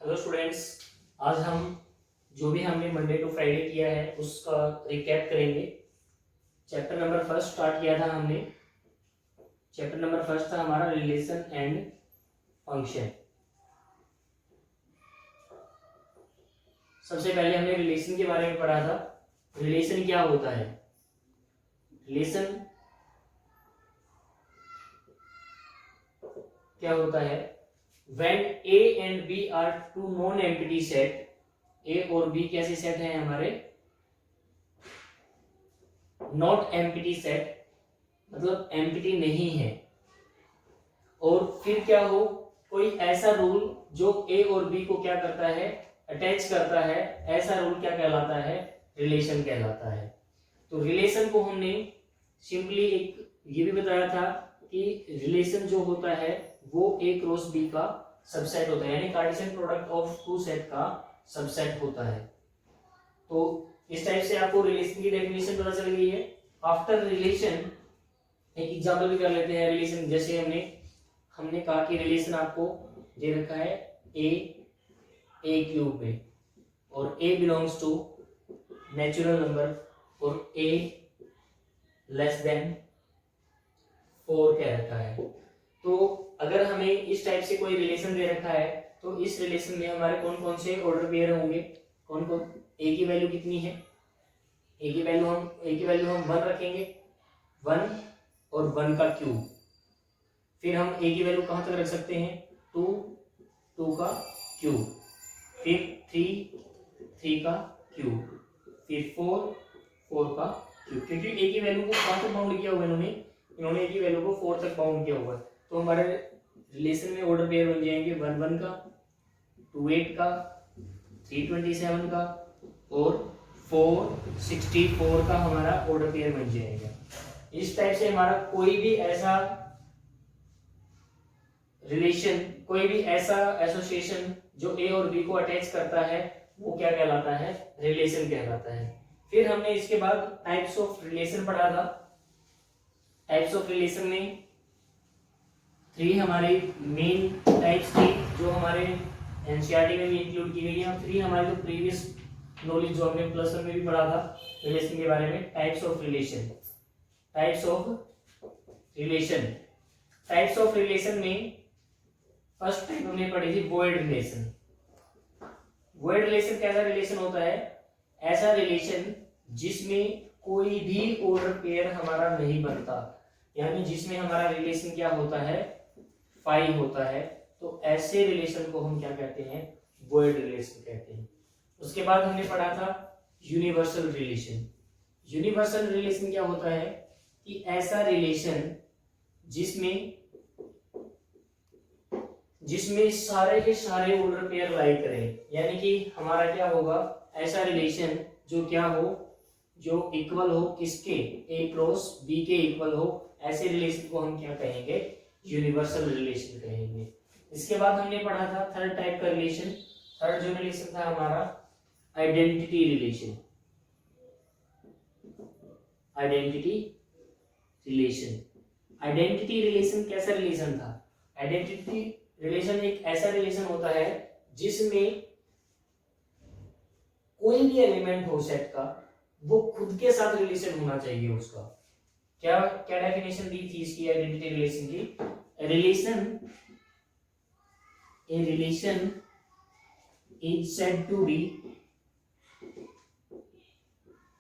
Hello students, आज हम जो भी हमने मंडे टू फ्राइडे किया है उसका रिकैप करेंगे। चैप्टर नंबर फर्स्ट स्टार्ट किया था हमने। चैप्टर नंबर फर्स्ट था हमारा रिलेशन एंड फंक्शन। सबसे पहले हमने रिलेशन के बारे में पढ़ा था। रिलेशन क्या होता है? रिलेशन क्या होता है? When A and B are two non-empty set, A और B कैसे सेट हैं हमारे? नॉट एम्प्टी सेट, मतलब एम्प्टी नहीं है। और फिर क्या हो, कोई ऐसा रूल जो A और B को क्या करता है, अटैच करता है, ऐसा रूल क्या कहलाता है? रिलेशन कहलाता है। तो रिलेशन को हमने सिंपली एक ये भी बताया था कि रिलेशन जो होता है वो A क्रॉस B का सबसेट होता है, यानी Cartesian product of two set का सबसेट होता है। तो इस टाइप से आपको रिलेशन की डेफिनेशन पता चल गई है। आफ्टर रिलेशन एक एग्जांपल भी कर लेते हैं। रिलेशन जैसे हमने कहा कि रिलेशन आपको दे रखा है ए क्यूब में, और ए बिलोंग्स टू नेचुरल नंबर और ए लेस देन 4 कह रखा है। तो अगर हमें इस टाइप से कोई रिलेशन दे रखा है तो इस रिलेशन में हमारे कौन कौन से ऑर्डर पेयर होंगे? कौन कौन? ए की वैल्यू कितनी है? ए की वैल्यू हम 1 रखेंगे, 1 और 1 का क्यूब। फिर हम ए की वैल्यू कहां तक रख सकते हैं? 2, 2 का क्यूब, फिर 3 का क्यूब, फिर 4 का क्यूब। क्योंकि ए की वैल्यू को कहां तक बाउंड किया हुआ है इन्होंने ए की वैल्यू को 4 तक बाउंड किया हुआ है। तो हमारे रिलेशन में ऑर्डर पेयर बन जाएंगे 1 1 का, 2 8 का, 3 27 का और 4 64 का हमारा ऑर्डर पेयर बन जाएगा। इस टाइप से हमारा कोई भी ऐसा रिलेशन, कोई भी ऐसा एसोसिएशन जो ए और बी को अटैच करता है वो क्या कहलाता है? रिलेशन कहलाता है। फिर हमने इसके बाद टाइप्स ऑफ रिलेशन पढ़ा था। टाइप्स ऑफ रिलेशन में 3 हमारी मेन टाइप्स थी जो हमारे एनसीईआरटी में भी इंक्लूड की गई है। 3 हमारे जो प्रीवियस नॉलेज जो हमने प्लस 1 में भी पढ़ा था रिलेशन के बारे में। Types of relation, types of relation, types of relation में फर्स्ट टाइप हमने पढ़ी थी वॉइड रिलेशन। वॉइड रिलेशन कैसा रिलेशन होता है? ऐसा रिलेशन जिसमें कोई भी ऑर्डर पेयर हमारा नहीं बनता, यानी जिसमें हमारा रिलेशन क्या होता है? 5 होता है। तो ऐसे रिलेशन को हम क्या कहते हैं? वॉइड रिलेशन कहते हैं। उसके बाद हमने पढ़ा था यूनिवर्सल रिलेशन। यूनिवर्सल रिलेशन क्या होता है? कि ऐसा रिलेशन जिसमें सारे के सारे ऑर्डर पेयर लाई करें, यानी कि हमारा क्या होगा? ऐसा रिलेशन जो क्या हो, जो इक्वल हो किसके? ए क्रॉस बी के इक्वल हो। ऐसे रिलेशन को हम क्या कहेंगे? यूनिवर्सल रिलेशन कहेंगे। इसके बाद हमने पढ़ा था थर्ड टाइप का रिलेशन। थर्ड जो रिलेशन था हमारा identity relation. Identity relation, identity relation कैसा रिलेशन था? आइडेंटिटी रिलेशन एक ऐसा रिलेशन होता है जिसमें कोई भी एलिमेंट हो सेट का वो खुद के साथ रिलेशन होना चाहिए उसका। क्या क्या डेफिनेशन दी थी इसकी आइडेंटिटी रिलेशन की? Relation is said to be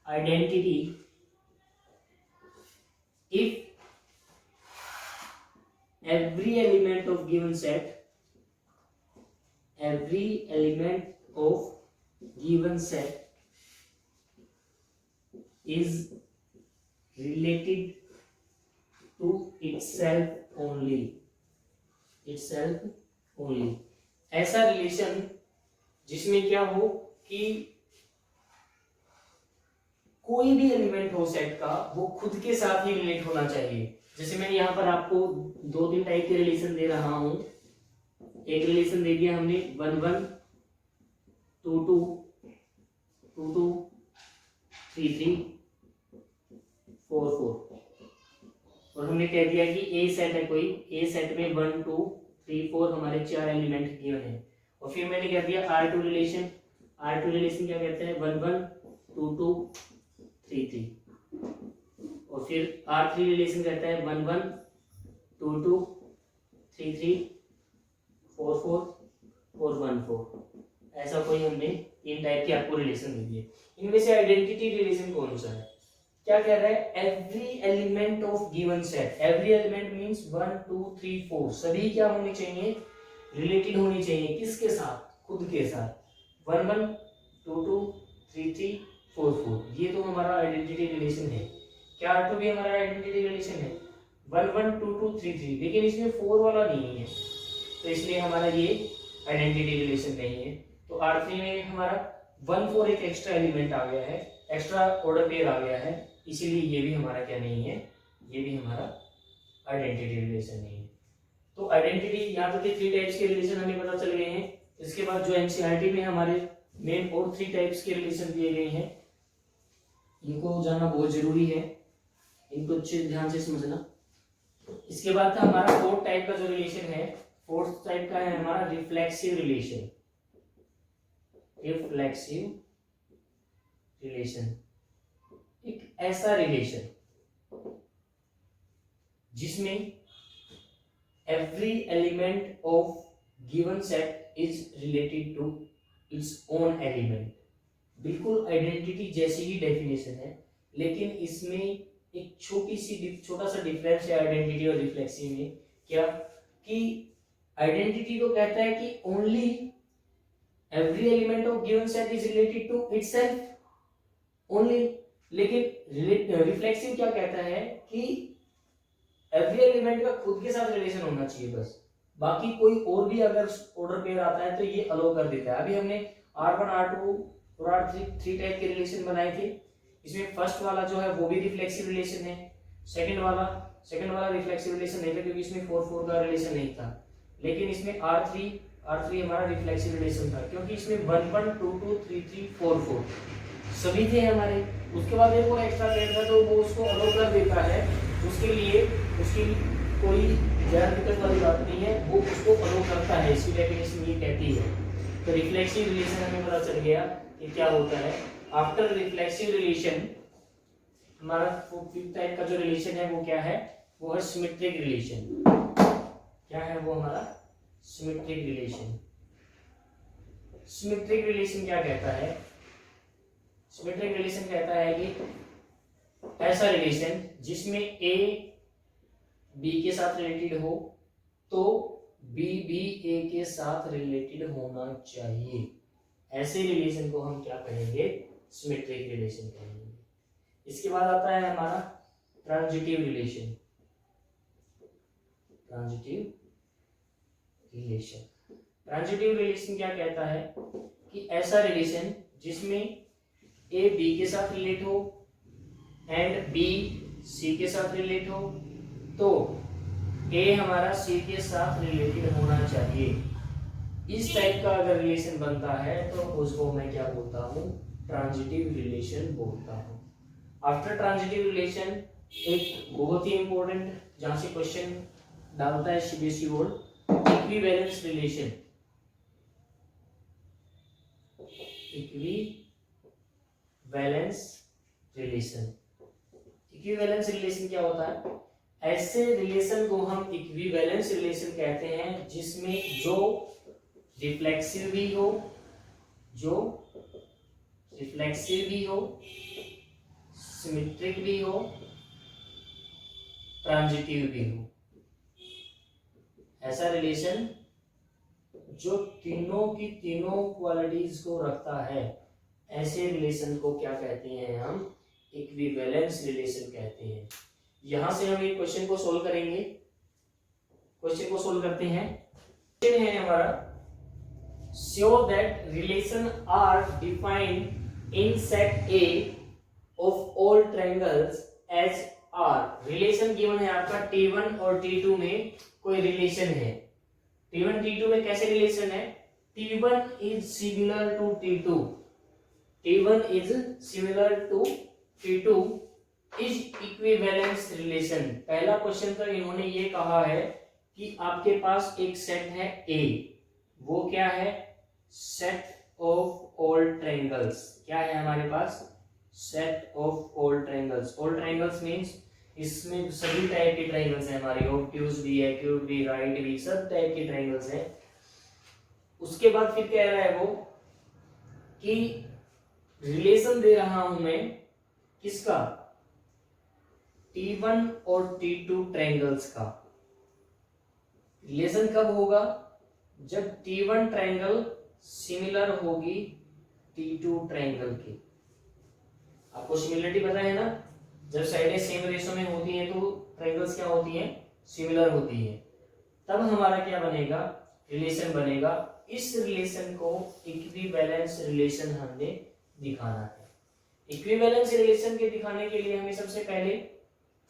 identity if every element of given set is related to itself only। ऐसा रिलेशन जिसमें क्या हो कि कोई भी एलिमेंट हो सेट का वो खुद के साथ ही रिलेट होना चाहिए। जैसे मैं यहाँ पर आपको 2-3 टाइप के रिलेशन दे रहा हूं। एक रिलेशन दे दिया हमने 1 1 2 2 2 2 3 3 4 4, और हमने कह दिया कि ए सेट है कोई, ए सेट में 1 2 3 4 हमारे 4 एलिमेंट गिवन है। और फिर मैंने क्या दिया R2 रिलेशन। R2 रिलेशन क्या कहते हैं 1 1 2 2 3 3। और फिर R3 रिलेशन कहता है 1 1 2 2 3 3 4 4 और 1 4। ऐसा कोई हमने तीन टाइप के आपको रिलेशन दे दिए। इनमें से आइडेंटिटी रिलेशन कौन सा है? क्या कह रहा है? Every element of given set, every element means 1 2 3 4 सभी क्या होने चाहिए? रिलेटेड होनी चाहिए। किसके साथ? खुद के साथ। 1 1 2 2 3 3 4 4, ये तो हमारा आइडेंटिटी रिलेशन है। क्या R2 भी हमारा आइडेंटिटी रिलेशन है? 1 1 2 2 3 3, लेकिन इसमें 4 वाला नहीं है, तो इसलिए हमारा ये आइडेंटिटी रिलेशन नहीं है। तो R3 में हमारा 1 4 एक एक्स्ट्रा एलिमेंट आ गया है, एक्स्ट्रा ऑर्डर पेयर आ गया है, इसीलिए ये भी हमारा क्या नहीं है? ये भी हमारा आइडेंटिटी रिलेशन नहीं है। तो आइडेंटिटी यहाँ तक के 3 टाइप्स के रिलेशन हमें पता चल गए हैं। इसके बाद जो एनसीईआरटी में हमारे मेन और 3 टाइप्स के रिलेशन दिए गए हैं, इनको जानना बहुत जरूरी है, इनको अच्छे ध्यान से समझना। इसके बाद था हमारा 4th टाइप का जो रिलेशन है, 4th टाइप का है हमारा रिफ्लेक्सिव रिलेशन। रिफ्लेक्सिव रिलेशन एक ऐसा रिलेशन जिसमें every element of given set is related to its own element। बिल्कुल आइडेंटिटी जैसी ही डेफिनेशन है, लेकिन इसमें एक छोटा सा डिफरेंस है आइडेंटिटी और रिफ्लेक्सिव में। क्या कि आइडेंटिटी तो कहता है कि only every element of given set is related to itself only, लेकिन रिफ्लेक्सिव क्या कहता है कि एवरी एलिमेंट का खुद के साथ रिलेशन होना चाहिए बस, बाकी कोई और भी अगर ऑर्डर पेयर आता है तो ये अलो कर देता है। अभी हमने R1 R2 और R3 3 टाइप के रिलेशन बनाए थे। इसमें फर्स्ट वाला जो है वो भी रिफ्लेक्सिव रिलेशन है, सेकंड वाला रिफ्लेक्सिव रिलेशन नहीं था क्योंकि इसमें 4 4 का रिलेशन नहीं था। लेकिन इसमें R3 हमारा रिफ्लेक्सिव रिलेशन था क्योंकि इसमें 1 1 2 2 3 3 4 4 सभी थे हमारे। उसके बाद एक और एक्स्ट्रा पेयर था तो वो उसको अलो कर देता है, उसके लिए उसकी कोई ज्यादा दिक्कत वाली बात नहीं है, वो उसको फॉलो करता है, इसकी डेफिनेशन ये कहती है। तो रिफ्लेक्सिव रिलेशन हमें पता चल गया कि क्या होता है। आफ्टर रिफ्लेक्सिव रिलेशन हमारा 5th टाइप का जो रिलेशन है वो क्या है? वो है सिमेट्रिक रिलेशन। क्या है वो हमारा? Symmetric relation. सिमेट्रिक रिलेशन क्या कहता है? सिमेट्रिक रिलेशन कहता है कि ऐसा रिलेशन जिसमें ए बी के साथ रिलेटेड हो तो बी भी ए के साथ रिलेटेड होना चाहिए। ऐसे रिलेशन को हम क्या कहेंगे? सिमेट्रिक रिलेशन कहेंगे। इसके बाद आता है हमारा ट्रांजिटिव रिलेशन। ट्रांजिटिव रिलेशन क्या कहता है कि ऐसा रिलेशन जिसमें ए बी के साथ रिलेट हो एंड बी सी के साथ रिलेट हो तो ए हमारा सी के साथ रिलेटेड होना चाहिए। इस टाइप का अगर रिलेशन बनता है तो उसको मैं क्या बोलता हूँ? ट्रांजिटिव रिलेशन बोलता हूँ। आफ्टर ट्रांजिटिव रिलेशन एक बहुत ही इंपॉर्टेंट जहां से क्वेश्चन डालता है CBSE board, equivalence relation. Equivalence relation क्या होता है? ऐसे रिलेशन को हम इक्विवेलेंस रिलेशन कहते हैं जिसमें जो रिफ्लेक्सिव भी हो, सिमेट्रिक भी हो, ट्रांजिटिव भी हो। ऐसा रिलेशन जो तीनों की तीनों क्वालिटीज को रखता है, ऐसे रिलेशन को क्या कहते हैं? हम इक्विवेलेंस रिलेशन कहते हैं। यहां से हम एक क्वेश्चन को सोल्व करेंगे। क्वेश्चन को सोल्व करते हैं। क्वेश्चन है हमारा, show that relation are defined in set A of all triangles as R. Relation given है आपका T1 और T2 में कोई रिलेशन है। T1 T2 में कैसे रिलेशन है? T1 is similar to T2, T1 is similar to T2 is equivalence relation. पहला क्वेश्चन तो इन्होंने ये कहा है कि आपके पास एक सेट है A, वो क्या है? Set of all triangles. क्या है हमारे पास? Set of all triangles. All triangles means इसमें सभी टाइप के ट्रायंगल्स हैं हमारे, ऑब्ट्यूज भी, एक्यूट भी, राइट भी, सब टाइप के ट्रायंगल्स हैं। उसके बाद फिर कह रहा है वो कि रिलेशन दे रहा हूं मैं किसका? T1 और T2 ट्रायंगल्स का। रिलेशन कब होगा? जब T1 ट्रायंगल सिमिलर होगी T2 ट्रायंगल के। आपको सिमिलरिटी पता है ना, जब साइडें सेम रेशो में होती हैं तो ट्रायंगल्स क्या होती हैं? सिमिलर होती हैं। तब हमारा क्या बनेगा? रिलेशन बनेगा। इस रिलेशन को इक्विवेलेंस रिलेशन हमने दिखाना है। इक्विवेलेंस रिलेशन के दिखाने के लिए हमें सबसे पहले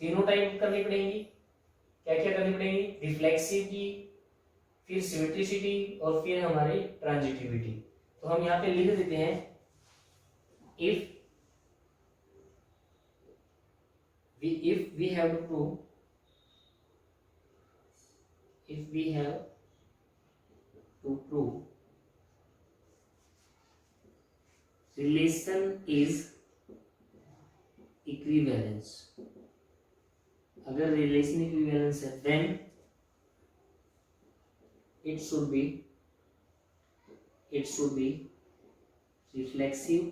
तीनों टाइप करनी पड़ेंगी। क्या क्या करनी पड़ेंगी? रिफ्लेक्सिविटी, फिर सिमेट्रिसिटी और फिर हमारे ट्रांजिटिविटी। तो हम यहाँ पे लिख देते हैं if we have to prove, if we have to prove relation is equivalence, अगर रिलेशन इक्विवेलेंस है then it should be reflexive,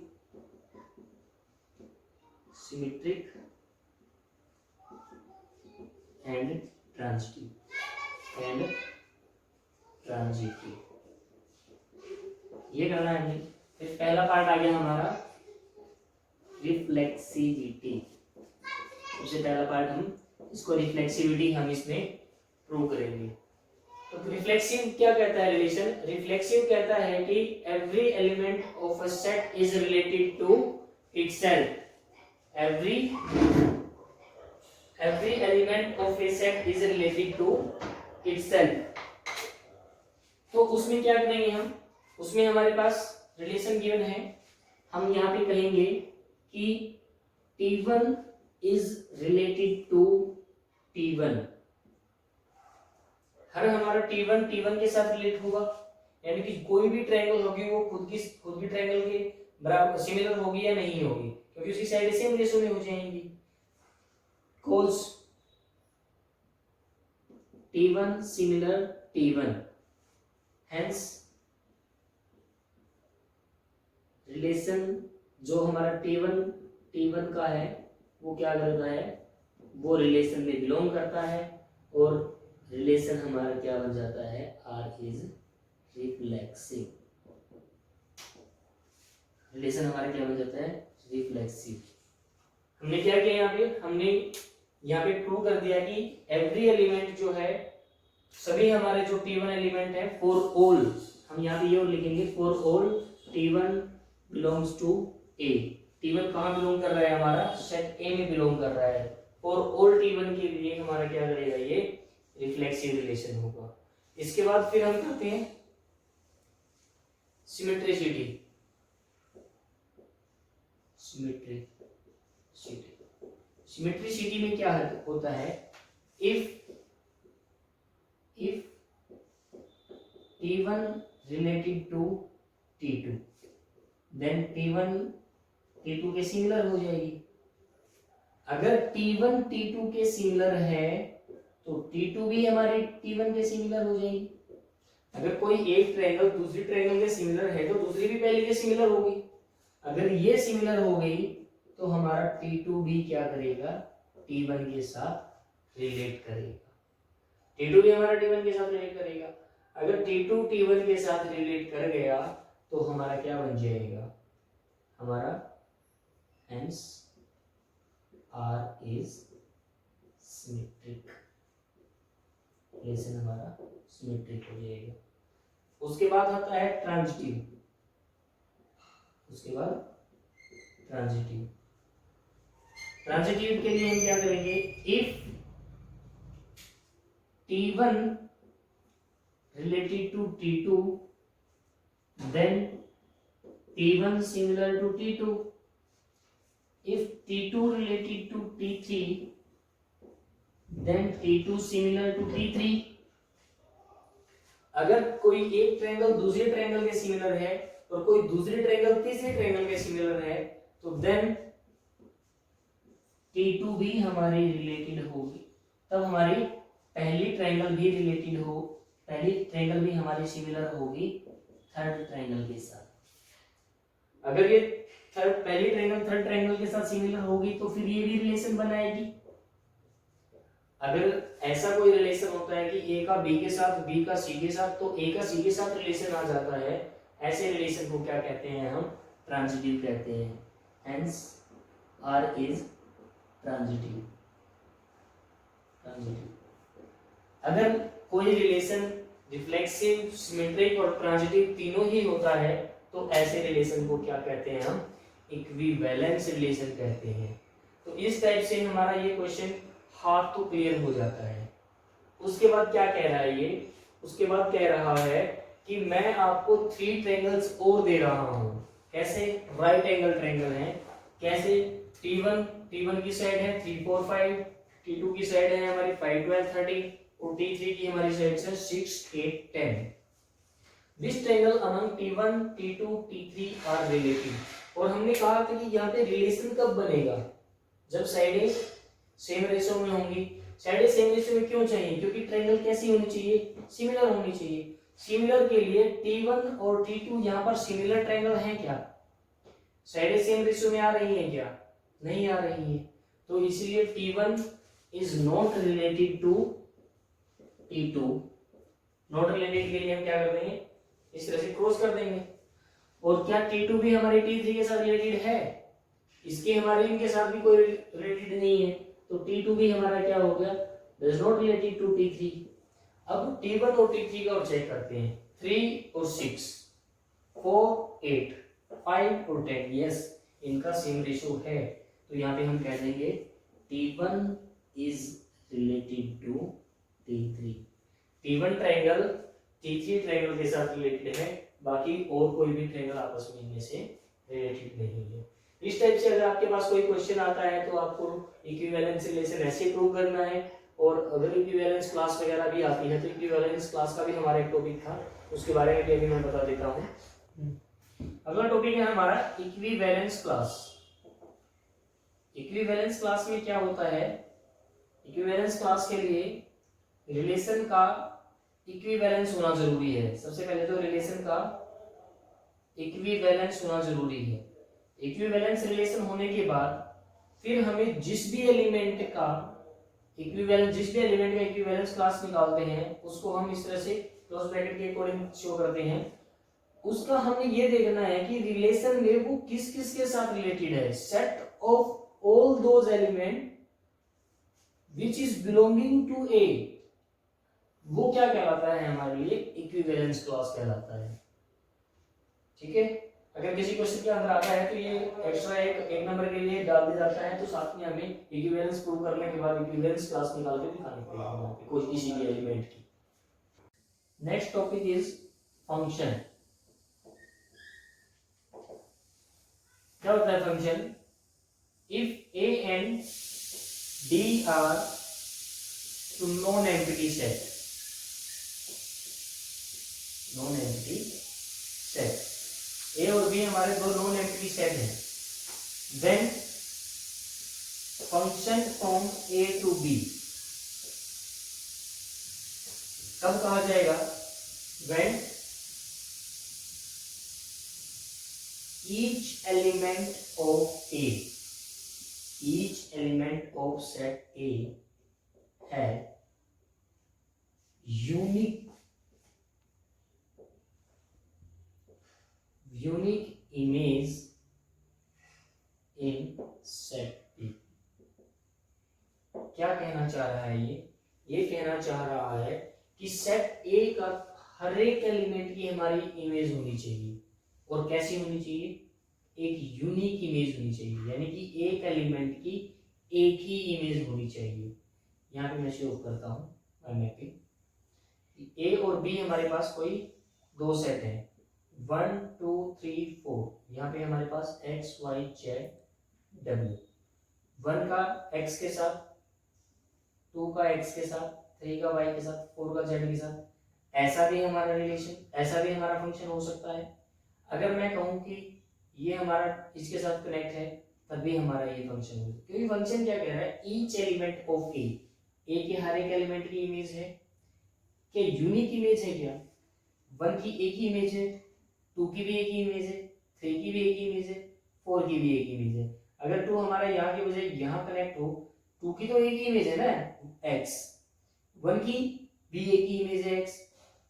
symmetric and transitive ये करना है हमें। फिर पहला पार्ट आ गया हमारा रिफ्लेक्सिविटी। सबसे पहला पार्ट हम इसको रिफ्लेक्सिविटी हम इसमें प्रूव करेंगे। तो रिफ्लेक्सिव क्या कहता है रिलेशन? रिफ्लेक्सिव कहता है कि every element of a set is related to itself. every element of a set is related to itself। तो उसमें क्या करेंगे हम? उसमें हमारे पास रिलेशन गिवन है, हम यहाँ पे कहेंगे कि T1 is related to T1। हर हमारा T1 के साथ रिलेट होगा, यानी कि कोई भी ट्रायंगल होगी वो खुद की ट्रायंगल के बराबर सिमिलर होगी या नहीं होगी, क्योंकि उसकी साइड सेम रेशो में हो जाएंगी। cos T1 similar T1, hence relation जो हमारा T1 का है वो क्या करता है? वो रिलेशन में बिलोंग करता है और रिलेशन हमारा क्या बन जाता है? R is reflexive. रिलेशन हमारा क्या बन जाता है? रिफ्लेक्सिव। हमने क्या किया यहाँ पे? हमने यहाँ पे प्रूव कर दिया कि एवरी एलिमेंट जो है, सभी हमारे जो T1 एलिमेंट है, फॉर ऑल, हम यहाँ पे ये और लिखेंगे for all T1 belongs to A। T1 कहाँ बिलोंग कर रहा है? हमारा सेट A में बिलोंग कर रहा है। फॉर ऑल T1 के लिए हमारा क्या करेगा? ये रिफ्लेक्सिव रिलेशन होगा। इसके बाद फिर हम करते हैं सिमेट्रिसिटी। सिमेट्रिसिटी में क्या होता है? If T1 related to T2 then T1 T2 के सिमिलर हो जाएगी। अगर T1 T2 के सिमिलर है तो T2 भी हमारे T1 के सिमिलर हो जाएगी। अगर कोई एक ट्रायंगल दूसरी ट्रायंगल के सिमिलर है तो दूसरी भी पहले के सिमिलर होगी। अगर ये सिमिलर हो गई तो हमारा T2 भी क्या करेगा? T1 के साथ रिलेट करेगा। T2 भी हमारा T1 के साथ रिलेट करेगा। अगर T2 T1 के साथ रिलेट कर गया तो हमारा क्या बन जाएगा? हमारा hence R is symmetric। Relation हमारा सिमेट्रिक हो जाएगा। उसके बाद आता है ट्रांजिटिव। ट्रांजिटिव के लिए हम क्या करेंगे? If T1 related to T2 then T1 similar to T2। if T2 related to T3 then T2 similar to T3। अगर कोई एक ट्रायंगल दूसरे ट्रायंगल के सिमिलर है और कोई दूसरे ट्रायंगल तीसरे ट्रायंगल के सिमिलर है तो देन T2 भी हमारी रिलेटेड होगी, तब हमारी पहली ट्रायंगल भी रिलेटेड हो, पहली ट्रायंगल भी हमारी सिमिलर होगी थर्ड ट्रायंगल के साथ। अगर ये पहली ट्रायंगल थर्ड ट्रायंगल के साथ सिमिलर होगी तो फिर ये भी रिलेशन बनाएगी। अगर ऐसा कोई रिलेशन होता है कि ए का बी के साथ, बी का सी के साथ, तो ए का सी के साथ रिलेशन आ जाता है, ऐसे रिलेशन को क्या कहते हैं हम? ट्रांजिटिव कहते हैं। Hence R is transitive. अगर कोई रिलेशन रिफ्लेक्सिव, सिमेट्रिक और ट्रांजिटिव तीनों ही होता है तो ऐसे रिलेशन को क्या कहते हैं हम? इक्विवेलेंस रिलेशन कहते हैं। तो इस टाइप से हमारा ये क्वेश्चन हाफ तो क्लियर हो जाता है। उसके बाद क्या कह रहा है ये? उसके बाद कह रहा है कि मैं आपको 3 ट्रायंगल्स और दे रहा हूं। कैसे? राइट एंगल ट्रायंगल है। कैसे? T1 की साइड है 3 4 5, T2 की साइड है हमारी 5 12 30 और T3 की हमारी साइड से 6 8 10। This triangle among T1 T2 T3 are related. और हमने कहा था कि यहाँ पे रिलेशन कब बनेगा? जब साइडें सेम रेशियो में होंगी। साइडें सेम रेशियो में क्यों चाहिए? क्योंकि ट्रायंगल कैसी होनी चाहिए? सिमिलर होनी चाहिए। सिमिलर के लिए T1 और T2 यहाँ पर सिमिलर ट्रायंगल हैं क्या? साइडें सेम रेशियो में आ रही हैं क्या? नहीं आ रही है। तो इसलिए T1 is not related to T2। Not related के लिए हम क्या कर देंगे? इस तरह से क्रॉस कर देंगे। और क्या T2 भी हमारे T3 के साथ रिलेटेड है? इसके हमारे इनके साथ भी कोई रिलेटेड नहीं है, तो T2 भी हमारा क्या हो गया? Does not related to T3। अब T1 और T3 का चेक करते हैं। 3 और 6, 4 8, 5 और 10, यस इनका सेम रेशियो है। तो यहाँ पे हम कह देंगे T1 is related to T3। T1 triangle T3 triangle के साथ रिलेटेड है, बाकी और कोई भी ट्रायंगल आपस में इनमें से रिलेटेड नहीं है। इस टाइप से अगर आपके पास कोई क्वेश्चन आता है तो आपको इक्विवेलेंस रिलेशन ऐसे प्रूव करना है। और अगर इक्विवेलेंस क्लास वगैरह भी आती है तो इक्विवेलेंस क्लास का भी हमारा एक टॉपिक था, उसके बारे में भी अभी मैं बता देता हूँ। अगला टॉपिक है हमारा इक्विवेलेंस क्लास। इक्विवेलेंस क्लास में क्या होता है? इक्विवेलेंस क्लास के लिए रिलेशन का इक्विवेलेंस होना जरूरी है। सबसे पहले तो रिलेशन का इक्विवेलेंस होना जरूरी है। इक्विवेलेंस रिलेशन होने के बाद फिर हमें जिस भी एलिमेंट का इक्विवेलेंस क्लास निकालते हैं उसको हम इस तरह से क्लोज ब्रैकेट के अकॉर्डिंग शो करते हैं। उसका हमने ये देखना है कि रिलेशन में वो किस किस के साथ रिलेटेड है। Set of all those element which is belonging to A, वो क्या कहलाता है हमारे लिए? इक्विवेलेंस क्लास कहलाता है। ठीक है। अगर किसी क्वेश्चन के अंदर आता है तो ये एक्स्ट्रा एक नंबर के लिए डाल दिया जाता है, तो साथ में हमें इक्विवेलेंस प्रूव करने के बाद इक्विवेलेंस क्लास निकाल के दिखानी पड़ेगी कोई किसी भी एलिमेंट की। Next topic is function. क्या होता है function? If A and D are two non empty set, non empty set, A और बी हमारे दो नॉन एम्प्टी सेट हैं, then function from A to B कब कहा जाएगा? When each element of A, each element of set A has unique image in set B। क्या कहना चाह रहा है ये कहना चाह रहा है कि सेट A का हर एक एलिमेंट की हमारी इमेज होनी चाहिए। और कैसी होनी चाहिए? एक यूनिक इमेज होनी चाहिए, यानी कि एक एलिमेंट की एक ही इमेज होनी चाहिए। यहाँ पे मैं शो करता हूँ मैपिंग। ए और बी हमारे पास कोई दो सेट है, 1 2 3 4। यहाँ पे हमारे पास एक्स वाई जेड डब्ल्यू, 1 का एक्स के साथ, 2 का एक्स के साथ, 3 का वाई के साथ, 4 का जेड के साथ, ऐसा भी हमारा रिलेशन, ऐसा भी हमारा फंक्शन हो सकता है। अगर मैं कहूँ कि ये हमारा इसके साथ कनेक्ट है, तब भी हमारा ये फंक्शन होगा, क्योंकि फंक्शन क्या कह रहा है, ईच एलिमेंट ऑफ ए के हर एक एलिमेंट की इमेज है, क्या यूनिक इमेज है क्या, 1 की एक ही इमेज है, 2 की भी एक ही इमेज है, 3 की भी एक ही इमेज है, 4 की भी एक ही इमेज है। अगर 2 हमारा यहाँ के बजाय यहाँ कनेक्ट हो, 2 की तो एक ही इमेज है ना x, 1 की भी एक ही इमेज है x,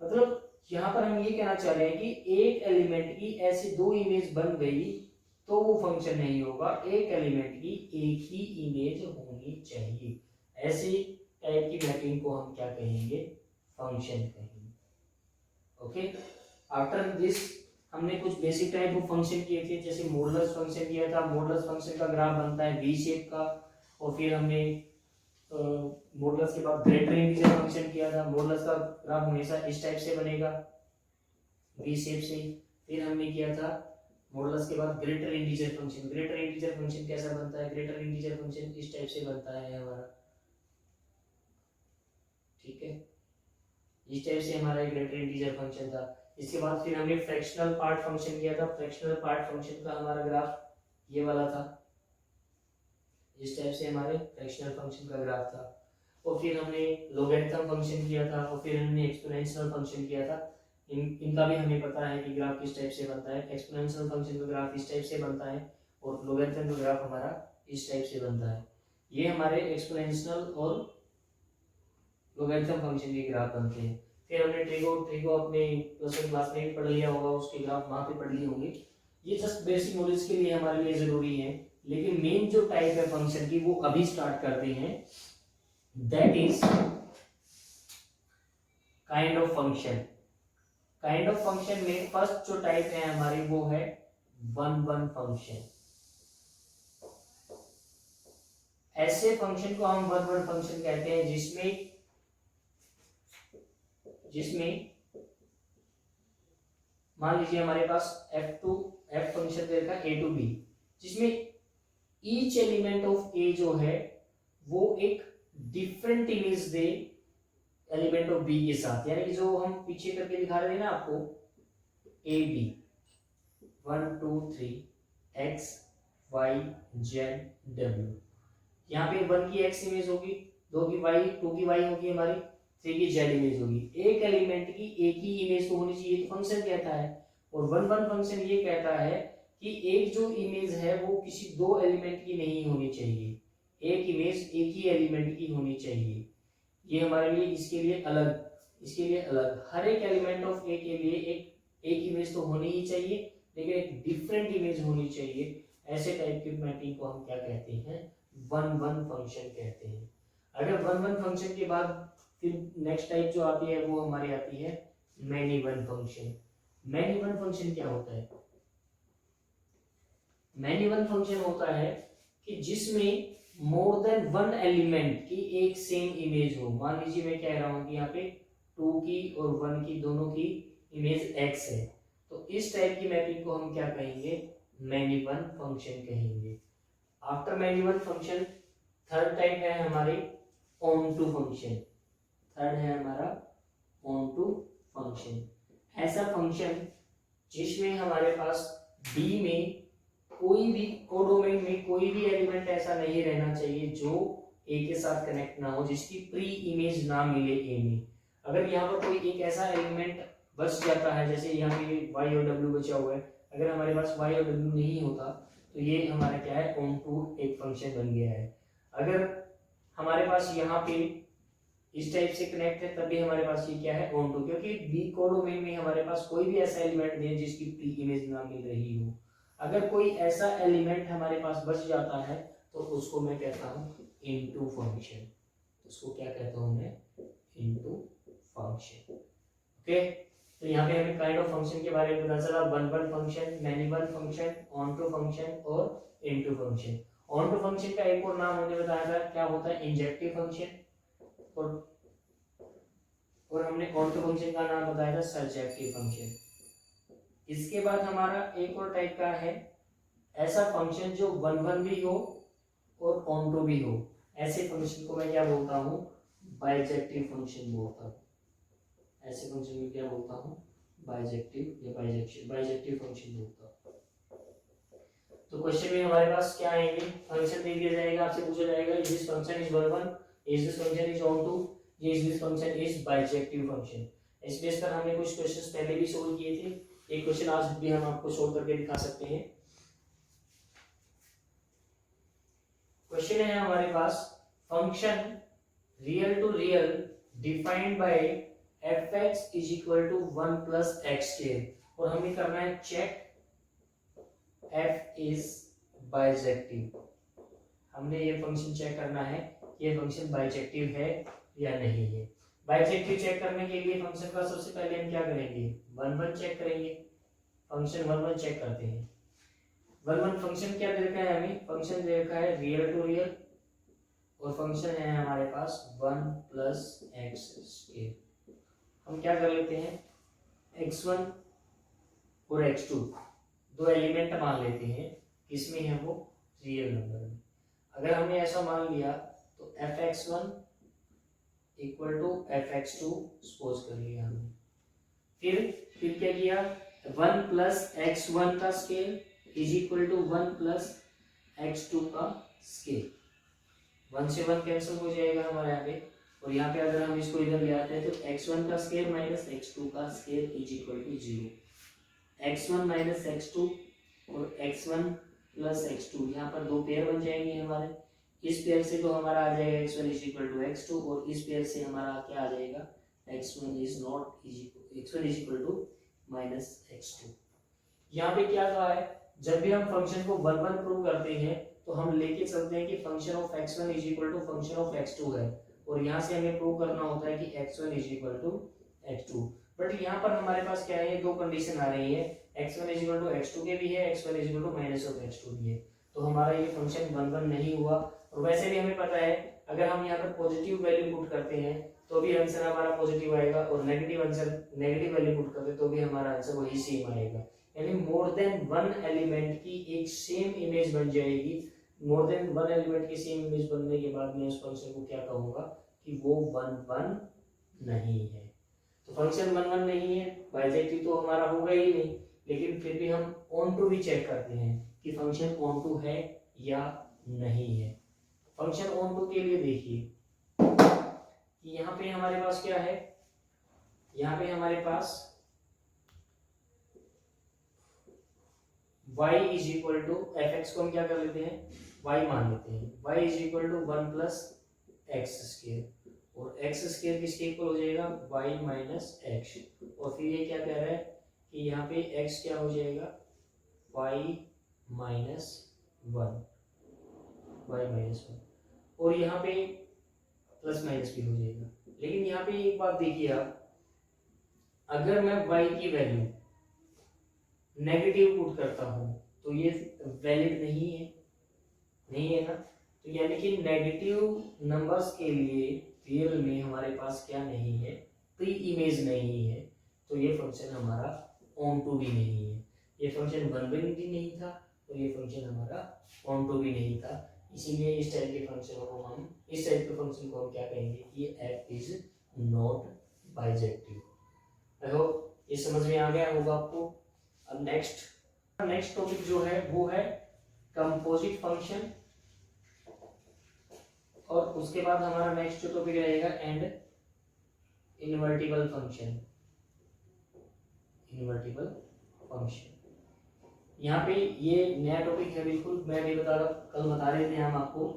मतलब यहाँ पर हम ये कहना चाह रहे हैं कि एक एलिमेंट की ऐसी 2 इमेज बन गई तो वो फंक्शन नहीं होगा, एक एलिमेंट की एक ही इमेज होनी चाहिए। ऐसी टाइप की मैपिंग को हम क्या कहेंगे, फंक्शन कहेंगे। ओके, आफ्टर दिस हमने कुछ बेसिक टाइप ऑफ फंक्शन किए थे, जैसे मॉडुलस फंक्शन किया था। मॉडुलस फंक्शन का ग्राफ बनता है वी शेप का, और फिर हमने मॉडुलस के बाद ग्रेटर इंटीजर फंक्शन किया था। मॉडुलस का ग्राफ हमेशा इस टाइप से बनेगा, वी शेप से। फिर हमने किया था मॉडुलस के बाद greater integer function. Greater integer function कैसा बनता है, ग्रेटर इंटीजर फंक्शन इस टाइप से बनता है हमारा, ठीक है, इस टाइप से हमारा ग्रेटर इंटीजर फंक्शन था। इसके बाद फिर हमने फ्रैक्शनल पार्ट फंक्शन किया था। फ्रैक्शनल पार्ट फंक्शन का हमारा ग्राफ ये वाला था, इस टाइप से हमारे फ्रैक्शनल फंक्शन का ग्राफ था। और फिर हमने लॉगरिथम फंक्शन किया था, और फिर हमने एक्सपोनेंशियल फंक्शन किया था। इनका भी हमें पता है कि ग्राफ किस टाइप से बनता है। एक्सपोनेंशियल फंक्शन का ग्राफ इस टाइप से बनता है, और लॉगरिथम का ग्राफ हमारा इस टाइप से बनता है। ये हमारे एक्सपोनेंशियल और लॉगरिथम फंक्शन के ग्राफ बनते हैं। फिर हमने ट्रिगो अपने प्लस वन क्लास में भी पढ़ लिया होगा, उसके ग्राफ वहाँ पे पढ़ लिए होंगे। ये जस्ट बेसिक नॉलेज के लिए हमारे लिए जरूरी है, लेकिन मेन जो टाइप है फंक्शन की वो अभी स्टार्ट करते हैं, that is kind of function. Kind of function में फर्स्ट जो टाइप है हमारी वो है वन वन फंक्शन। ऐसे फंक्शन को हम वन वन फंक्शन कहते हैं जिसमें मान लीजिए हमारे पास f फंक्शन दे रखा है a टू b, जिसमें ईच एलिमेंट ऑफ a जो है वो एक different image they element of b के साथ, यानी कि जो हम पीछे करके दिखा रहे हैं ना आपको, a b 1 2 3 x y z w, यहाँ पे 1 की x इमेज होगी, 2 की y, 2 की y होगी हमारी, 3 की z इमेज होगी। एक एलिमेंट की एक ही इमेज तो होनी चाहिए, तो फंक्शन कहता है। और वन वन फंक्शन ये कहता है कि एक जो इमेज है वो किसी दो एलिमेंट की नहीं होनी चाहिए, एक इमेज एक ही एलिमेंट की होनी चाहिए। ये हमारे लिए इसके लिए अलग हर एक एलिमेंट ऑफ ए के लिए एक इमेज तो होनी ही चाहिए, लेकिन एक डिफरेंट इमेज होनी चाहिए। ऐसे टाइप की मैपिंग को हम क्या कहते हैं, वन वन फंक्शन कहते हैं। अगर वन वन फंक्शन के बाद फिर नेक्स्ट टाइप जो आती है वो हमारी आती है many one function. Many one function क्या होता है, मैनी वन फंक्शन होता है कि जिसमें मोर देन वन एलिमेंट की एक सेम इमेज हो। मान लीजिए मैं कह रहा हूं कि यहाँ पे 2 की और 1 की दोनों की इमेज x है, तो इस टाइप की मैपिंग को हम क्या कहेंगे, मैनी वन फंक्शन कहेंगे। After many one function third type है हमारे ऑन टू फंक्शन। थर्ड है हमारा ऑन टू फंक्शन। ऐसा फंक्शन जिसमें हमारे पास D में कोई भी कोडोमेन में कोई भी एलिमेंट ऐसा नहीं रहना चाहिए जो A के साथ कनेक्ट ना हो, जिसकी प्री इमेज ना मिले A में। अगर यहाँ पर कोई एक ऐसा एलिमेंट बच जाता है, जैसे यहाँ पे y और w बचा हुआ है, अगर हमारे पास y और w नहीं होता तो ये हमारा क्या है, ऑन टू एक फंक्शन बन गया है। अगर हमारे पास यहाँ पे इस टाइप से कनेक्ट है तब भी हमारे पास ये क्या है, ऑन टू, क्योंकि बी कोडोमेन में हमारे पास कोई भी ऐसा एलिमेंट नहीं जिसकी प्री इमेज ना मिल रही हो। अगर कोई ऐसा एलिमेंट हमारे पास बच जाता है तो उसको मैं कहता हूँ इनटू फंक्शन। उसको क्या कहता हूँ मैं, इनटू फंक्शन। ओके, तो यहाँ पे हमें काइंड ऑफ फंक्शन के बारे में पता चला, one one function, many one function, onto function और into function. Onto function का एक और नाम हमने बताया था, क्या होता है, इंजेक्टिव फंक्शन। और हमने ऑन टू फंक्शन का नाम बताया था सर्जेक्टिव फंक्शन। इसके बाद हमारा एक और टाइप का है ऐसा फंक्शन जो वन वन भी हो और ऑन टू भी हो। ऐसे फंक्शन को मैं क्या बोलता हूँ, बाइजेक्टिव फंक्शन बोलता हूँ। ऐसे फंक्शन में क्या बोलता हूँ, बाइजेक्टिव या बाइजेक्टिव फंक्शन बोलता हूँ। तो क्वेश्चन में हमारे पास क्या आएंगे, फंक्शन दे दिया जाएगा, आपसे पूछा जाएगा is this function is one, is this function is onto, is this function is bijective function. इस बेस पर हमने कुछ क्वेश्चंस पहले भी सोल्व किए थे, एक क्वेश्चन आज भी हम आपको सोल्व करके दिखा सकते हैं। क्वेश्चन है हमारे पास, function real to real defined by fx is equal to 1 plus x square, और हमें करना है चेक f इज बाइजेक्टिव। हमने ये फंक्शन चेक करना है, ये फंक्शन बाइजेक्टिव है या नहीं है। बाइजेक्टिव चेक करने के लिए फंक्शन का सबसे पहले हम क्या करेंगे, 1 1 चेक करेंगे। फंक्शन 1 1 चेक करते हैं। 1 1 फंक्शन क्या दे रखा है हमें, फंक्शन दे रखा है रियल टू रियल, और फंक्शन है हमारे पास 1 प्लस एक्स स्क्वायर। हम क्या कर लेते हैं, x1 और x2 दो एलिमेंट मान लेते हैं, किसमें है वो, रियल नंबर में। अगर हमने ऐसा मान लिया तो fx1 equal to fx2 suppose कर लिया हमने। फिर क्या किया, 1 प्लस x1 का scale is equal to 1 plus x2 का स्केल। 1 से 1 कैंसिल हो जाएगा हमारे यहाँ पे, और यहाँ पे अगर हम इसको इधर ले आते हैं तो x1 का स्केल माइनस x2 का scale is equal to 0। x1 minus x2 और x1 प्लस x2, यहाँ पर दो पेयर बन जाएंगे हमारे। इस पेयर से तो हमारा आ जाएगा x1 is equal to x2, और इस पेयर से हमारा क्या आ जाएगा, x1 is equal to minus x2। यहाँ पे क्या कहा है, जब भी हम फंक्शन को 1 1 प्रूव करते हैं तो हम लेके चलते हैं कि function of x1 is equal to function of x2 है, और यहाँ से हमें प्रूव करना होता है कि x1 is equal to x2। But यहाँ पर हमारे पास क्या है, दो कंडीशन आ रही है, x1 is equal to x2 के भी है, x1 is equal to minus of x2 भी है, तो हमारा ये फंक्शन 1 1 नहीं हुआ। और वैसे भी हमें पता है अगर हम यहाँ पर पॉजिटिव वैल्यू पुट करते हैं तो भी आंसर हमारा पॉजिटिव आएगा, और नेगेटिव वैल्यू पुट करते तो भी हमारा आंसर वही सेम आएगा। यानी मोर देन वन एलिमेंट की एक सेम इमेज बन जाएगी। मोर देन वन एलिमेंट की सेम इमेज बनने के बाद मैं उस फंक्शन को क्या कहूंगा कि वो 1 1 नहीं है। तो फंक्शन 1 1 नहीं है, बाइजेक्टिव तो हमारा होगा ही नहीं, लेकिन फिर भी हम ऑन टू भी चेक करते हैं कि फंक्शन ऑन टू है या नहीं है। फंक्शन ऑन टू के लिए देखिए कि यहाँ पे हमारे पास क्या है, यहाँ पे हमारे पास y is equal to fx को हम क्या कर लेते हैं, y मान लेते हैं, y is equal to 1 plus x square, और एक्स स्क्वायर किसके इक्वल हो जाएगा, y माइनस एक्स। और फिर ये क्या कह रहा है कि यहाँ पे x क्या हो जाएगा, y माइनस 1, और यहाँ पे प्लस माइनस भी हो जाएगा। लेकिन यहाँ पे एक बात देखिए आप, अगर मैं y की वैल्यू नेगेटिव पुट करता हूँ तो ये वैलिड नहीं है ना। तो यानी कि नेगेटिव नंबर्स के लिए रियल में हमारे पास क्या नहीं है, प्री इमेज नहीं है, तो ये फंक्शन हमारा ऑन टू भी नहीं है। ये फंक्शन 1 1 भी नहीं था, और ये फंक्शन हमारा ऑन टू भी नहीं था। इसीलिए इस टाइप के फंक्शन को हम क्या कहेंगे कि f is not bijective. I hope ये समझ में आ गया होगा आपको। अब नेक्स्ट टॉपिक जो है वो है कंपोजिट फंक्शन, और उसके बाद हमारा नेक्स्ट जो टॉपिक रहेगा एंड इनवर्टिबल फंक्शन। यहाँ पे ये नया टॉपिक है बिल्कुल, मैं भी कल बता रहे थे हम आपको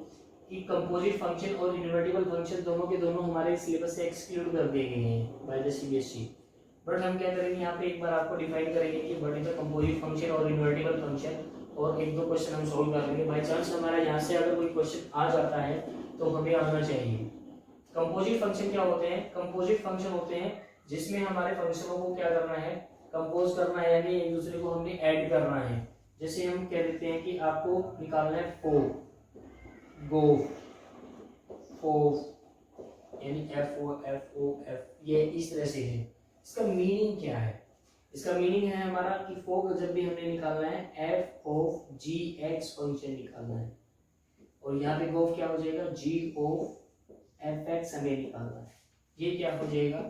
कि कंपोजिट फंक्शन और इनवर्टिबल फंक्शन दोनों के दोनों हमारे सिलेबस से एक्सक्लूड कर दिए गए हैं बाय द सीबीएसई। बट हम क्या करेंगे, यहाँ पे एक बार आपको डिफाइन करेंगे कि what is the composite function और इनवर्टिबल फंक्शन, और एक दो क्वेश्चन हम सॉल्व कर लेंगे। बाय चांस हमारा यहाँ से अगर कोई क्वेश्चन आ जाता है तो हमें आना चाहिए। कंपोजिट फंक्शन क्या होते हैं, कंपोजिट फंक्शन होते हैं जिसमें हमारे फंक्शनों को क्या करना है, कंपोज करना है, यानी एक दूसरे को हमने ऐड करना है। जैसे हम कह देते हैं कि आपको निकालना है यानी FOF, ये इस तरह से है। इसका मीनिंग क्या है, इसका मीनिंग है हमारा कि फोक जब भी हमने निकालना है f(g(x) फंक्शन निकालना है, और यहाँ पे क्या हो जाएगा, g(f(x) हमें निकालना है। ये क्या हो जाएगा,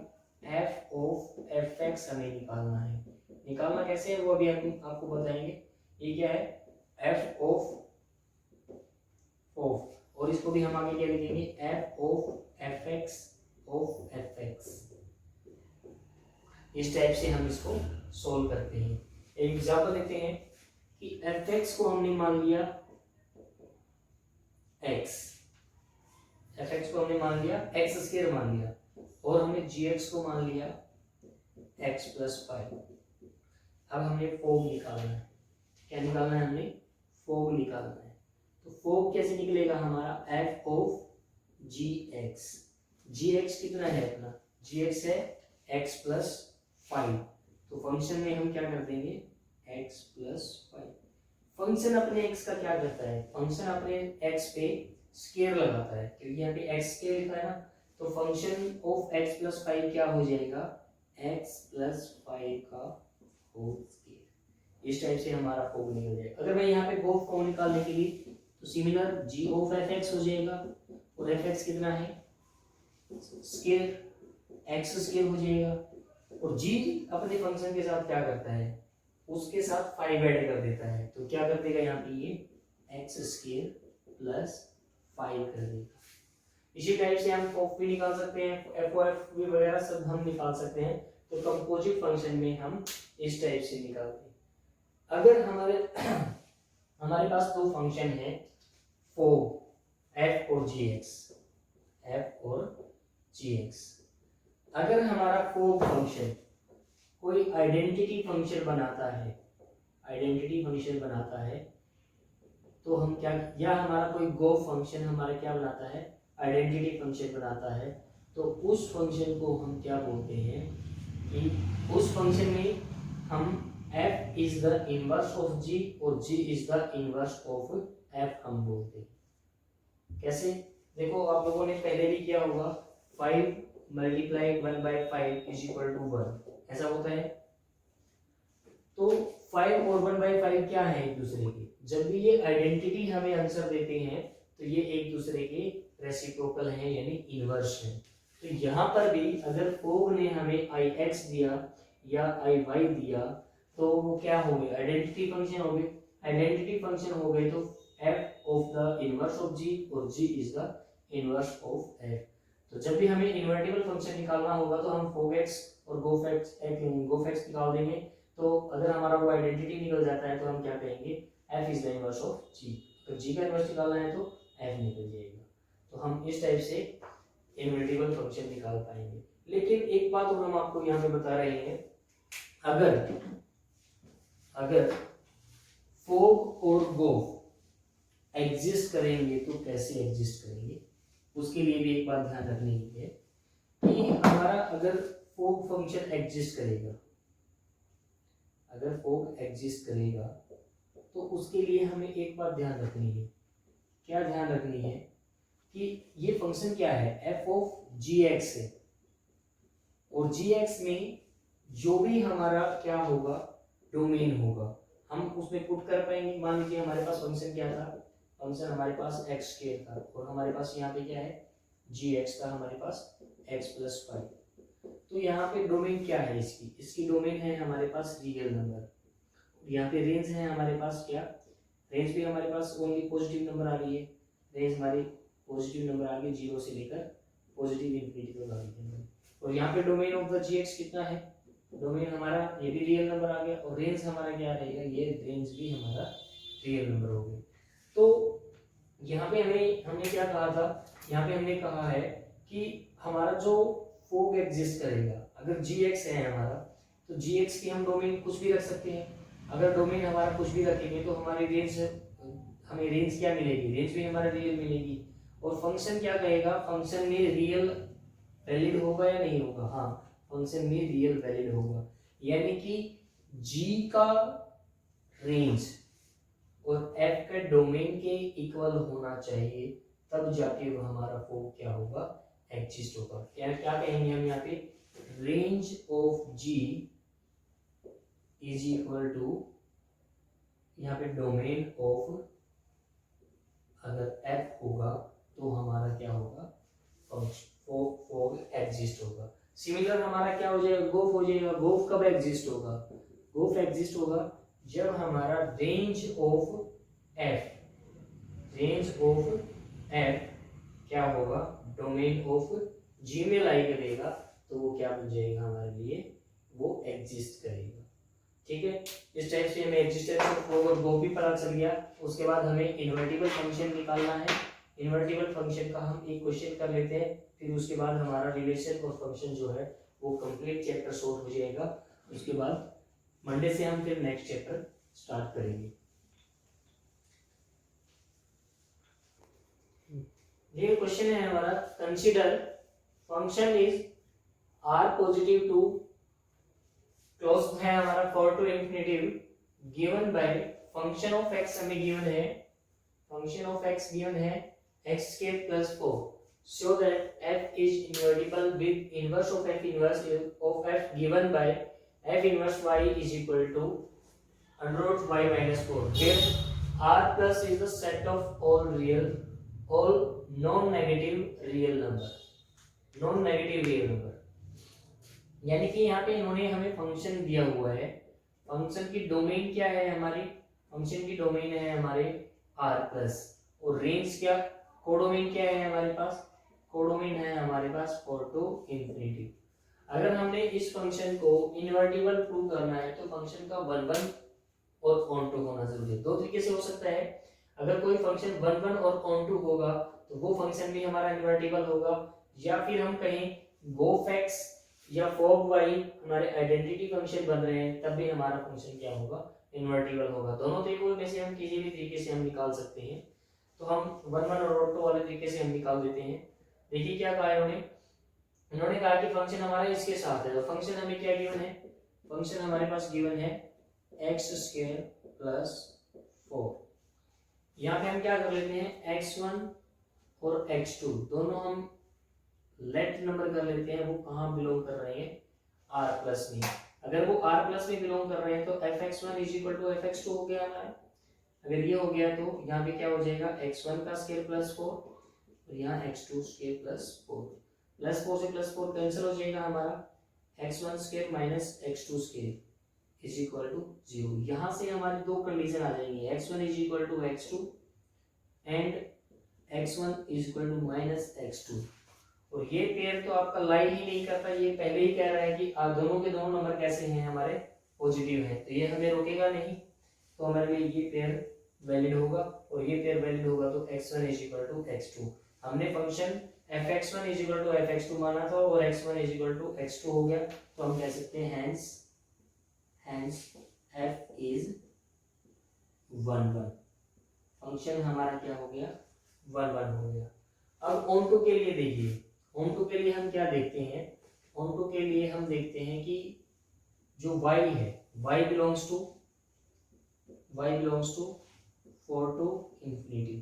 एफ ऑफ एफ एक्स हमें निकालना है। निकालना कैसे है वो अभी हम आपको बताएंगे। ये क्या है, एफ ऑफ ऑफ, और इसको भी हम आगे क्या लिखेंगे, F of f x of f x. इस टाइप से हम इसको सोल्व करते हैं। एक एग्जांपल लेते हैं कि एफ एक्स को हमने मान लिया एक्स, एफ एक्स को हमने मान लिया एक्स स्क्वायर मान लिया, और हमने जी एक्स को मान लिया एक्स प्लस 5। अब हमने फोग निकालना है। क्या निकालना है, हमने फोग निकालना है। तो फोग कैसे निकलेगा हमारा, f of g x. G x कितना है अपना, जी एक्स है एक्स प्लस 5। तो फंक्शन में हम क्या कर देंगे, एक्स प्लस 5। फंक्शन अपने एक्स का क्या करता है, फंक्शन अपने एक्स पे स्केयर लगाता है, क्योंकि यहाँ पे एक्स स्केयर लिखा है ना। तो फंक्शन ऑफ एक्स प्लस 5 क्या हो जाएगा, एक्स प्लस 5 का होल स्केयर। इस टाइप से हमारा फॉर्म निकल जाएगा। अगर मैं यहाँ पे वो फॉर्म निकालने के लिए तो similar g of f x हो जाएगा, और एफ एक्स कितना है स्केयर, एक्स स्केयर हो जाएगा। और जी अपने फंक्शन के साथ क्या करता है, उसके साथ 5 ऐड कर देता है। तो क्या कर देगा यहाँ पे, ये एक्स स्केयर प्लस 5 कर देगा। इसी टाइप से हम एफ भी निकाल सकते हैं, एफ ओ एफ भी वगैरह सब हम निकाल सकते हैं। तो कंपोजिट फंक्शन में हम इस टाइप से निकालते हैं। अगर हमारे पास दो फंक्शन है फोग, एफ और जी एक्स, एफ और जी एक्स। अगर हमारा फोग फंक्शन कोई आइडेंटिटी फंक्शन बनाता है, आइडेंटिटी फंक्शन बनाता है, तो हम क्या, या हमारा कोई गो फंक्शन हमारा क्या बनाता है, आइडेंटिटी फंक्शन बनाता है, तो उस फंक्शन को हम क्या बोलते हैं कि उस फंक्शन में हम f is the inverse of g और g is the inverse of f हम बोलते हैं। कैसे, देखो आप लोगों ने पहले भी किया होगा, 5 मल्टीप्लाई 1/5 इज इक्वल टू 1, ऐसा होता है। तो 5 और 1/5 क्या है एक दूसरे के, जब भी ये आइडेंटिटी हमें आंसर देते हैं तो ये एक दूसरे के रेसिप्रोकल हैं, यानी इनवर्स हैं। तो यहाँ पर भी अगर फोग ने हमें आई एक्स दिया या आई वाई दिया, तो वो क्या हो गए, आइडेंटिटी फंक्शन हो गए। आइडेंटिटी फंक्शन हो गए तो f of the inverse of g और g is the inverse of f। तो जब भी हमें इन्वर्टिबल फंक्शन निकालना होगा तो हम फोग x और गोफ x निकाल देंगे। तो अगर हमारा वो आइडेंटिटी निकल जाता है तो हम क्या कहेंगे, f is the inverse of g। तो g का इनवर्स निकालना है तो f निकल जाएगा। तो हम इस टाइप से इन्वर्टिबल फंक्शन निकाल पाएंगे। लेकिन एक बात और हम आपको यहाँ पे बता रहे हैं, अगर फोग और गोफ एग्जिस्ट करेंगे तो कैसे एग्जिस्ट करेंगे, उसके लिए भी एक बात ध्यान रखनी है कि हमारा अगर फोग फंक्शन एग्जिस्ट करेगा, अगर फोग एग्जिस्ट करेगा तो उसके लिए हमें एक बात ध्यान रखनी है। क्या ध्यान रखनी है कि ये फंक्शन क्या है, f ऑफ जी एक्स है, और जी एक्स में जो भी हमारा क्या होगा, डोमेन होगा, हम उसमें पुट कर पाएंगे। मान लीजिए हमारे पास फंक्शन क्या था, फंक्शन हमारे पास एक्स स्क्वायर था, और हमारे पास यहाँ पे क्या है, जी एक्स था, हमारे पास एक्स प्लस 5। तो यहाँ पे डोमेन क्या है इसकी डोमेन है हमारे पास रियल नंबर। यहाँ पे रेंज है हमारे पास क्या, रेंज भी हमारे पास ओनली पॉजिटिव नंबर आ रही है। रेंज हमारी पॉजिटिव नंबर आ गई, 0 से लेकर पॉजिटिव इंफिनिटी तक आ गई है। और यहाँ पे domain of the g x कितना है, डोमेन हमारा ये भी रियल नंबर आ गया, और रेंज हमारा क्या रहेगा, ये रेंज भी हमारा रियल नंबर हो गया। तो यहाँ पे हमने क्या कहा था, यहाँ पे हमने कहा है कि हमारा जो फोग एग्जिस्ट करेगा, अगर जी एक्स है हमारा, तो जी एक्स की हम डोमेन कुछ भी रख सकते हैं। अगर डोमेन हमारा कुछ भी रखेंगे तो हमारी रेंज, हमें रेंज क्या मिलेगी, रेंज भी हमारा रियल मिलेगी। और फंक्शन क्या कहेगा, फंक्शन में रियल वैलिड होगा या नहीं होगा, हाँ फंक्शन में रियल वैलिड होगा, यानी कि g का रेंज और f का डोमेन के इक्वल होना चाहिए, तब जाके वो हमारा फोग क्या होगा, एग्जिस्ट होगा। क्या क्या कहेंगे हम यहाँ पे, range of g is equal to, यहाँ पे डोमेन ऑफ, अगर f होगा तो हमारा क्या होगा, फोग एग्जिस्ट होगा। सिमिलर हमारा क्या हो जाएगा, गोफ हो जाएगा। गोफ कब एग्जिस्ट होगा, गोफ एग्जिस्ट होगा जब हमारा range of F, range of F क्या होगा, डोमेन ऑफ जी में लाई करेगा, तो वो क्या बन जाएगा हमारे लिए, वो एग्जिस्ट करेगा। ठीक है, इस टाइप से हमें एग्जिस्टेंस ऑफ फ्लो और गोफ भी पता चल गया। उसके बाद हमें इन्वर्टिबल फंक्शन निकालना है। इन्वर्टिबल फंक्शन का हम एक क्वेश्चन कर लेते हैं, फिर उसके बाद हमारा रिलेशन और फंक्शन जो है वो कंप्लीट चैप्टर सॉल्व हो जाएगा। उसके बाद मंडे से हम फिर नेक्स्ट चैप्टर स्टार्ट करेंगे। ये क्वेश्चन है हमारा, consider function is R positive to close है हमारा 4 to infinity given by function of x हमें गिवन है, फंक्शन ऑफ एक्स गिवन है x square plus 4, so that f is invertible with inverse of f inverse of f given by f inverse y is equal to under root y minus 4, where r plus is the set of all real, all non-negative real number, non-negative real number। यानी कि यहाँ पे इन्होंने हमें function दिया हुआ है, function की डोमेन क्या है हमारी, फंक्शन की डोमेन है हमारे r प्लस, और रेंज क्या, कोडोमेन क्या है हमारे पास, कोडोमेन है हमारे पास 4 टू इंफिनिटी। अगर हमने इस फंक्शन को इन्वर्टिबल प्रूव करना है तो फंक्शन का 1 1 और ऑन टू होना जरूरी है। दो तरीके से हो सकता है, अगर कोई फंक्शन 1 1 और ऑन टू होगा तो वो फंक्शन भी हमारा इन्वर्टिबल होगा, या फिर हम कहें गोफ एक्स या फॉग वाई हमारे आइडेंटिटी फंक्शन बन रहे हैं तब भी हमारा फंक्शन क्या होगा, इन्वर्टिबल होगा। दोनों तरीकों में से हम किसी भी तरीके से हम निकाल सकते हैं, तो हम 1 1 और ऑन टू वाले तरीके से हम निकाल देते हैं। देखिए क्या कहा है इन्होंने कहा कि फंक्शन हमारा इसके साथ है, तो फंक्शन हमें क्या गिवन है, फंक्शन हमारे पास गिवन है एक्स स्क्वायर प्लस 4। यहाँ पे हम क्या कर लेते हैं, x1 और x2 दोनों हम लेट नंबर कर लेते हैं, वो कहाँ बिलोंग कर रहे हैं, r प्लस में। अगर वो r प्लस में बिलोंग कर रहे हैं तो fx1 is equal to fx2 हो गया हमारा। अगर ये हो गया तो यहाँ पे क्या हो जाएगा, x1 का स्क्वायर प्लस 4 और यहाँ x2 स्क्वायर प्लस 4, प्लस 4 से प्लस 4 कैंसिल हो जाएगा हमारा, x1 square minus x2 square is equal to 0। यहाँ से हमारी दो कंडीशन आ जाएंगी, x1 is equal to x2 and x1 is equal to minus x2। और ये पेयर तो आपका लाई ही नहीं करता, ये पहले ही कह रहा है कि दोनों के दोनों नंबर कैसे हैं हमारे, पॉजिटिव हैं, तो ये हमें रोकेगा नहीं, तो हमारे लिए ये पेयर वैलिड होगा और ये पेयर वैलिड होगा। तो x1 is equal to x2, हमने function fx1 is equal to fx2 माना था और x1 is equal to x2 हो गया, तो हम कह सकते हैं hence f इज 1 1, फंक्शन हमारा क्या हो गया, 1 1 हो गया। अब ऑन टू के लिए देखिए, ऑन टू के लिए हम क्या देखते हैं, ऑन टू के लिए हम देखते हैं कि जो y है, y belongs to 4 to infinity,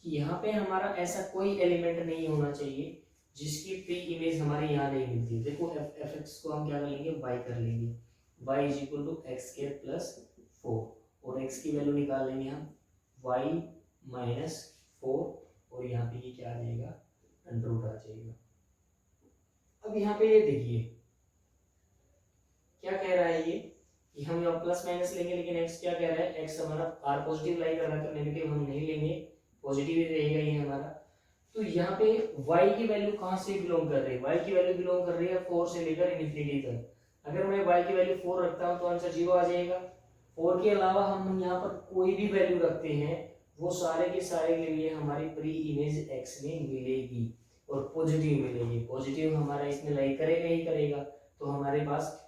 कि यहाँ पे हमारा ऐसा कोई एलिमेंट नहीं होना चाहिए जिसकी प्री इमेज हमारे यहाँ नहीं मिलती। देखो fx को हम क्या कर लेंगे, y कर लेंगे, y is equal to x square plus 4 और x की वैल्यू निकाल लेंगे हम y माइनस 4 और यहाँ पे ये क्या आ जाएगा, अंडर रूट आ जाएगा। अब यहाँ पे ये देखिए क्या कह रहा है ये, कि हम यहाँ प्लस माइनस लेंगे, लेकिन x क्या कह रहा है, x हमारा r पॉजिटिव लाई कर रहा है तो नेगेटिव हम नहीं लेंगे, पॉजिटिव ही रहेगा ये हमारा। तो यहाँ पे y की वैल्यू कहाँ से बिलोंग कर रही है, y की वैल्यू बिलोंग कर रही है 4 से लेकर इन्फिनिटी तक। अगर मैं y की वैल्यू 4 रखता हूँ तो आंसर 0 आ जाएगा। 4 के अलावा हम यहाँ पर कोई भी वैल्यू रखते हैं वो सारे के सारे के लिए हमारी प्री इमेज x में मिलेगी और पॉजिटिव मिलेगी, पॉजिटिव हमारा इसमें लाई करेगा ही करेगा। तो हमारे पास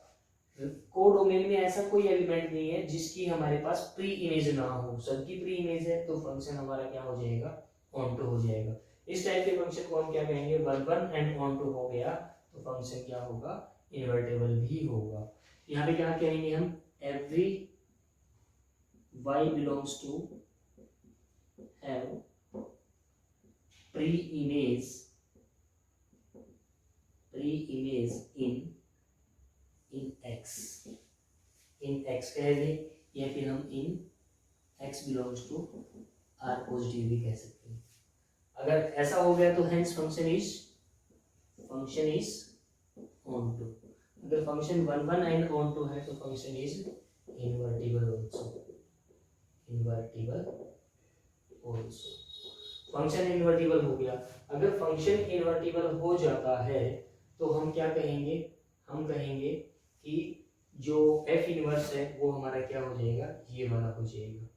कोडोमेन में ऐसा कोई एलिमेंट नहीं है जिसकी हमारे पास प्री इमेज ना हो, सबकी प्री इमेज है, तो फंक्शन हमारा क्या हो जाएगा, ऑन टू हो जाएगा। इस टाइप के फंक्शन को हम क्या कहेंगे, 1 1 एंड ऑन टू हो गया तो फंक्शन क्या होगा, इन्वर्टेबल भी होगा। यहाँ पे क्या कहेंगे हम, every y belongs to have pre-image in x कहेंगे, या फिर हम in x belongs to r positive भी कह सकते हैं। अगर ऐसा हो गया तो hence function is onto. अगर फंक्शन 1 1 एंड ऑन टू है तो function is invertible also, invertible also. Function invertible हो गया। अगर फंक्शन इन्वर्टिबल हो जाता है तो हम क्या कहेंगे, हम कहेंगे कि जो एफ इनवर्स है वो हमारा क्या हो जाएगा, ये वाला हो जाएगा।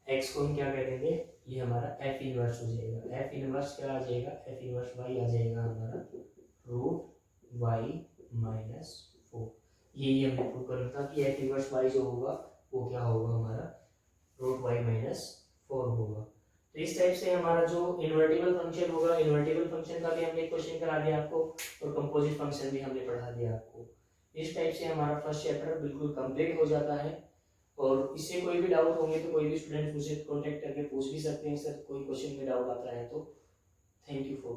एक्स को हम क्या कह देंगे, ये हमारा एफ इनवर्स हो जाएगा। एफ इनवर्स क्या आ जाएगा, एफ इनवर्स वाई आ जाएगा हमारा रूट वाई माइनस 4। यही हमने प्रूव करना था कि एफ इनवर्स वाई जो होगा वो क्या होगा, हमारा रूट वाई माइनस 4 होगा। तो इस टाइप से हमारा जो इन्वर्टिबल फंक्शन होगा, इन्वर्टिबल फंक्शन का भी हमने क्वेश्चन करा दिया आपको और कंपोजिट फंक्शन भी हमने पढ़ा दिया आपको। इस टाइप से हमारा फर्स्ट चैप्टर बिल्कुल कंप्लीट हो जाता है। और इससे कोई भी डाउट होंगे तो कोई भी स्टूडेंट मुझसे कांटेक्ट करके पूछ भी सकते हैं सर, कोई क्वेश्चन में डाउट आता है तो। Thank you for